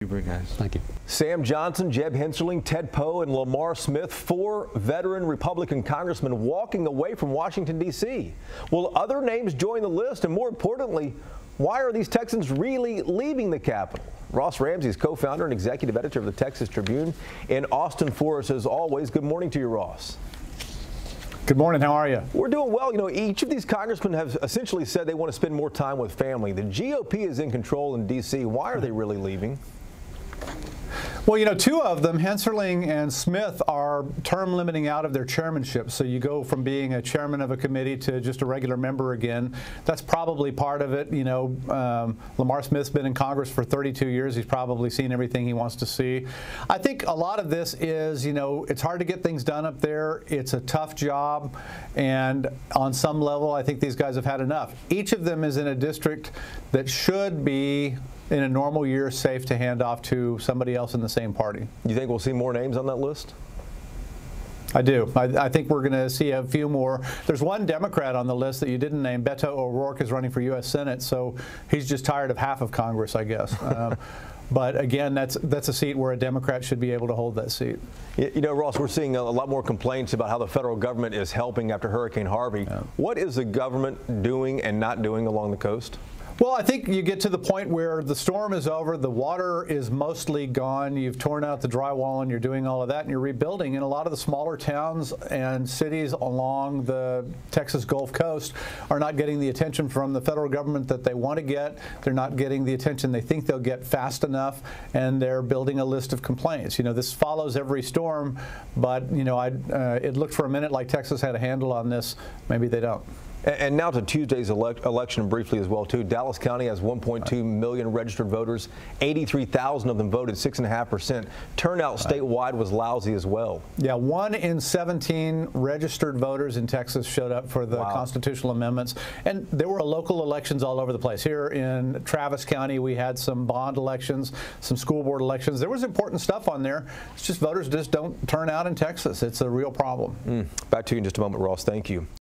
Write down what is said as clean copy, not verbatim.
Guys. Thank you. Sam Johnson, Jeb Hensarling, Ted Poe, and Lamar Smith, 4 veteran Republican congressmen walking away from Washington, D.C. Will other names join the list? And more importantly, why are these Texans really leaving the Capitol? Ross Ramsey is co-founder and executive editor of the Texas Tribune in Austin for us as always. Good morning to you, Ross. Good morning. How are you? We're doing well. You know, each of these congressmen have essentially said they want to spend more time with family. The GOP is in control in D.C. Why are they really leaving? Well, you know, 2 of them, Hensarling and Smith, are term limiting out of their chairmanship. So you go from being a chairman of a committee to just a regular member again. That's probably part of it. You know, Lamar Smith's been in Congress for 32 years. He's probably seen everything he wants to see. I think a lot of this is, you know, it's hard to get things done up there. It's a tough job. And on some level, I think these guys have had enough. Each of them is in a district that should be, in a normal year, safe to hand off to somebody else in the same party. You think we'll see more names on that list? I do. I think we're going to see a few more. There's one Democrat on the list that you didn't name. Beto O'Rourke is running for U.S. Senate, so he's just tired of half of Congress, I guess. But again, that's a seat where a Democrat should be able to hold that seat. You know, Ross, we're seeing a lot more complaints about how the federal government is helping after Hurricane Harvey. Yeah. What is the government doing and not doing along the coast? Well, I think you get to the point where the storm is over, the water is mostly gone, you've torn out the drywall and you're doing all of that and you're rebuilding. And a lot of the smaller towns and cities along the Texas Gulf Coast are not getting the attention from the federal government that they want to get. They're not getting the attention they think they'll get fast enough, and they're building a list of complaints. You know, this follows every storm, but, you know, it looked for a minute like Texas had a handle on this. Maybe they don't. And now to Tuesday's election briefly as well, too. Dallas County has 1.2 million registered voters. 83,000 of them voted, 6.5%. Turnout statewide was lousy as well. Yeah, 1 in 17 registered voters in Texas showed up for the constitutional amendments. And there were local elections all over the place. Here in Travis County, we had some bond elections, some school board elections. There was important stuff on there. It's just voters just don't turn out in Texas. It's a real problem. Back to you in just a moment, Ross. Thank you.